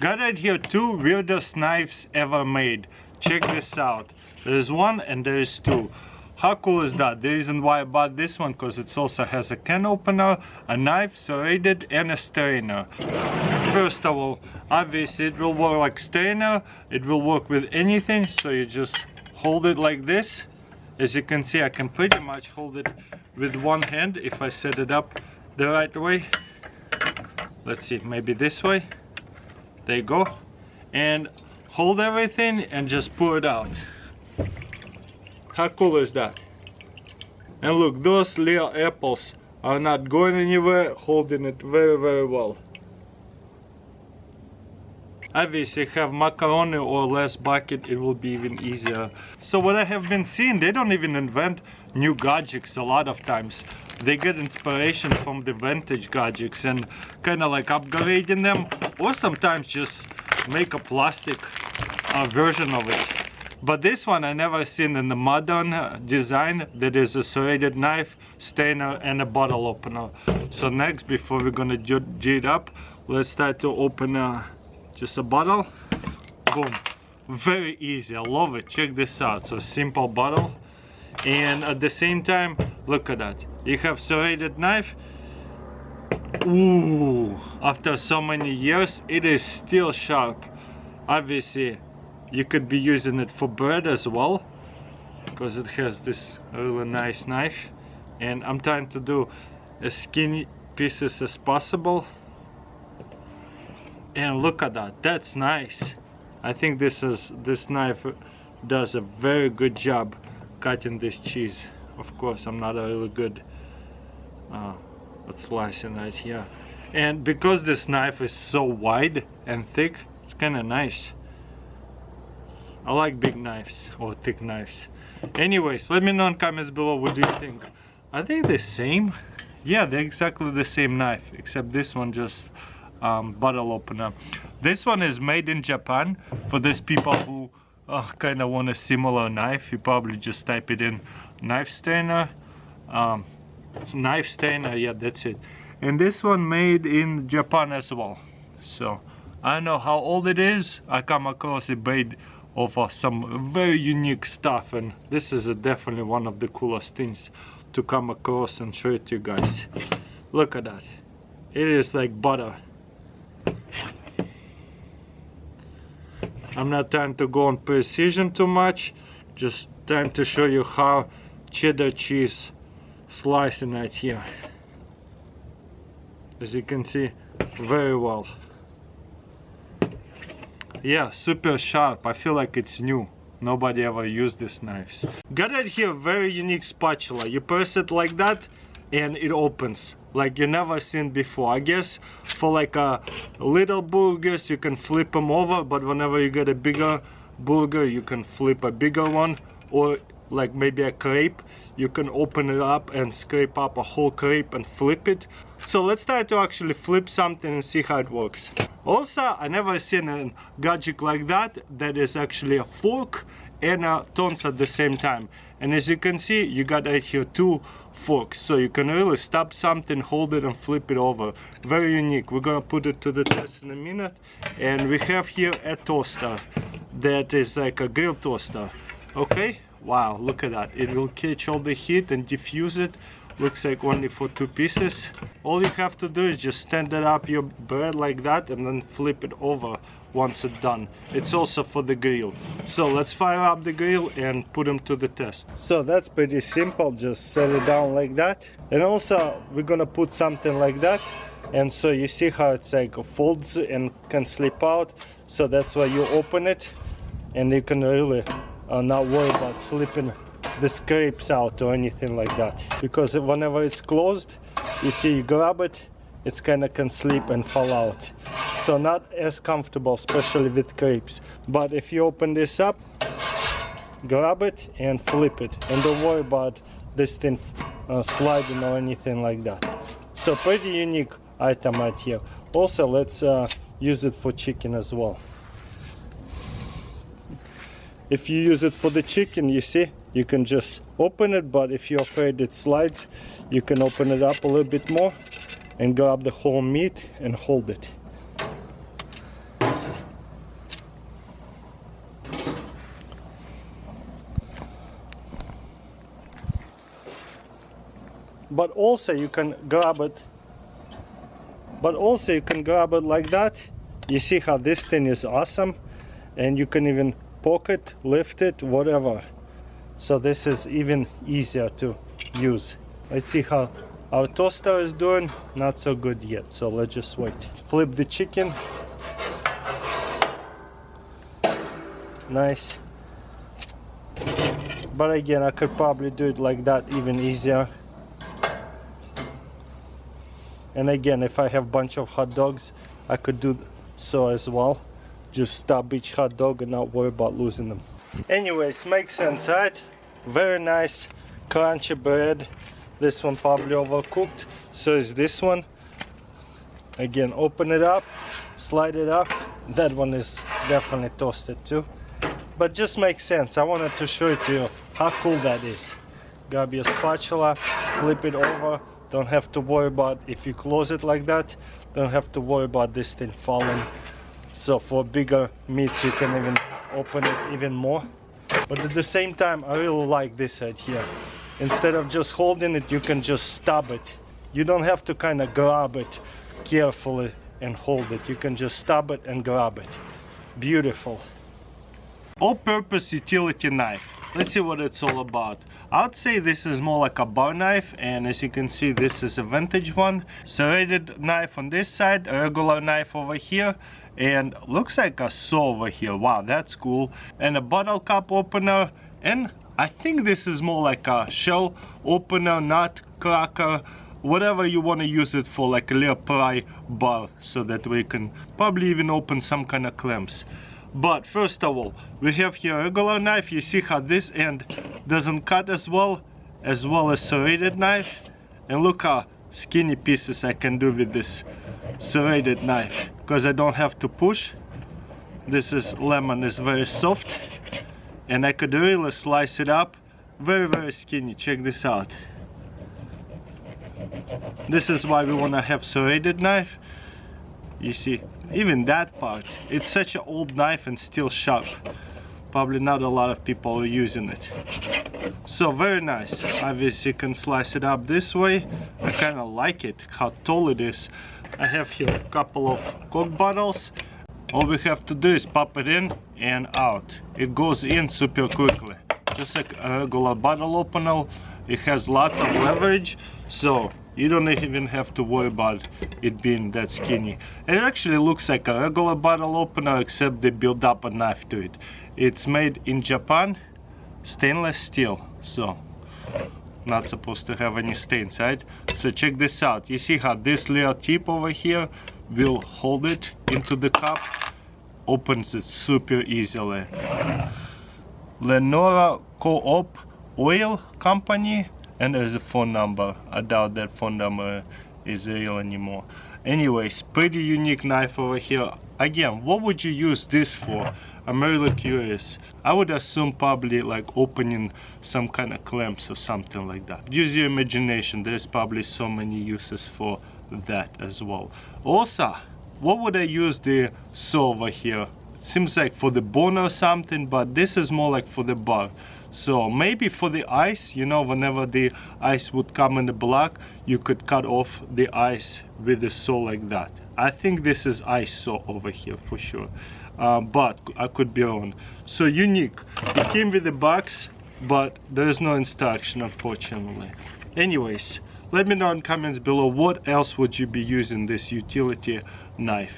Got right here two weirdest knives ever made. Check this out. There's one and there's two. How cool is that? The reason why I bought this one, because it also has a can opener, a knife, serrated, and a strainer. First of all, obviously it will work like strainer. It will work with anything, so you just hold it like this. As you can see, I can pretty much hold it with one hand if I set it up the right way. Let's see, maybe this way. There you go. And hold everything and just pull it out. How cool is that? And look, those little apples are not going anywhere, holding it very, very well. Obviously, have macaroni or less bucket, it will be even easier. So what I have been seeing, they don't even invent new gadgets a lot of times. They get inspiration from the vintage gadgets and kind of like upgrading them, or sometimes just make a plastic version of it. But this one I never seen in the modern design. That is a serrated knife, strainer, and a bottle opener. So next, before we're gonna do it up, let's start to open just a bottle. Boom. Very easy. I love it. Check this out. So simple bottle, and at the same time, look at that. You have serrated knife. Ooh, after so many years, it is still sharp. Obviously, you could be using it for bread as well, because it has this really nice knife. And I'm trying to do as skinny pieces as possible. And look at that, that's nice. I think this knife does a very good job cutting this cheese. Of course, I'm not really good at slicing right here. And because this knife is so wide and thick, it's kind of nice. I like big knives or thick knives. Anyways, let me know in comments below, what do you think? Are they the same? Yeah, they're exactly the same knife, except this one just bottle opener. This one is made in Japan. For those people who kind of want a similar knife, you probably just type it in knife strainer. Knife strainer, yeah, that's it. And this one made in Japan as well. So I don't know how old it is. I come across it made of some very unique stuff, and this is definitely one of the coolest things to come across and show it to you guys. Look at that. It is like butter. I'm not trying to go on precision too much, just trying to show you how cheddar cheese slicing right here. As you can see, very well. Yeah, super sharp. I feel like it's new. Nobody ever used these knives. Got it here, very unique spatula. You press it like that and it opens like you never seen before. I guess for like little burgers you can flip them over, but whenever you get a bigger burger you can flip a bigger one, or like maybe a crepe, you can open it up and scrape up a whole crepe and flip it. So let's try to actually flip something and see how it works. Also, I never seen a gadget like that is actually a fork and a tongs at the same time. And as you can see, you got right here two forks, so you can really stop something, hold it and flip it over. Very unique. We're gonna put it to the test in a minute. And we have here a toaster that is like a grill toaster. Okay, wow, look at that. It will catch all the heat and diffuse it. Looks like only for two pieces. All you have to do is just stand it up your bread like that and then flip it over once it's done. It's also for the grill. So let's fire up the grill and put them to the test. So that's pretty simple, just set it down like that. And also we're gonna put something like that, and so you see how it's like folds and can slip out. So that's why you open it and you can really not worry about slipping the scrapes out or anything like that, because whenever it's closed, you see, you grab it, it's kind of can slip and fall out. So not as comfortable, especially with crepes. But if you open this up, grab it and flip it, and don't worry about this thing sliding or anything like that. So pretty unique item right here. Also, let's use it for chicken as well. If you use it for the chicken, you see, you can just open it, but if you're afraid it slides, you can open it up a little bit more and grab the whole meat and hold it. but also you can grab it. But also you can grab it like that. You see how this thing is awesome, and you can even poke it, lift it, whatever. So this is even easier to use. Let's see how our toaster is doing. Not so good yet, so let's just wait. Flip the chicken. Nice. But again, I could probably do it like that even easier. And again, if I have a bunch of hot dogs, I could do so as well. Just stab each hot dog and not worry about losing them. Anyways, makes sense, right? Very nice crunchy bread. This one probably overcooked, so is this one. Again, open it up, slide it up. That one is definitely toasted too. But just makes sense. I wanted to show it to you how cool that is. Grab your spatula, flip it over. Don't have to worry about, if you close it like that, don't have to worry about this thing falling. So for bigger meats, you can even open it even more. But at the same time, I really like this right here. Instead of just holding it, you can just stab it. You don't have to kind of grab it carefully and hold it. You can just stab it and grab it. Beautiful. All-purpose utility knife. Let's see what it's all about. I would say this is more like a bar knife, and as you can see, this is a vintage one. Serrated knife on this side, a regular knife over here, and looks like a saw over here. Wow, that's cool. And a bottle cap opener, and I think this is more like a shell opener, nut cracker, whatever you want to use it for, like a little pry bar, so that we can probably even open some kind of clams. But first of all, we have here a regular knife. You see how this end doesn't cut as well as serrated knife. And look how skinny pieces I can do with this serrated knife, because I don't have to push. This lemon is very soft, and I could really slice it up. Very, very skinny. Check this out. This is why we want to have serrated knife. You see, even that part, it's such an old knife and still sharp. Probably not a lot of people are using it. So very nice. Obviously you can slice it up this way. I kind of like it, how tall it is. I have here a couple of Coke bottles. All we have to do is pop it in and out. It goes in super quickly. Just like a regular bottle opener. It has lots of leverage, so you don't even have to worry about it being that skinny. It actually looks like a regular bottle opener, except they build up a knife to it. It's made in Japan, stainless steel, so not supposed to have any stains, right? So check this out. You see how this little tip over here will hold it into the cup, opens it super easily. Lenora Co-op Oil Company, and there's a phone number. I doubt that phone number is real anymore. Anyways, pretty unique knife over here. Again, what would you use this for? I'm really curious. I would assume probably like opening some kind of clamps or something like that. Use your imagination. There's probably so many uses for that as well. Also, what would I use the saw over here? It seems like for the bone or something, but this is more like for the bar. So maybe for the ice, you know, whenever the ice would come in the block, you could cut off the ice with the saw like that. I think this is ice saw over here for sure, but I could be wrong. So unique. It came with the box, but there is no instruction, unfortunately. Anyways, let me know in comments below what else would you be using this utility knife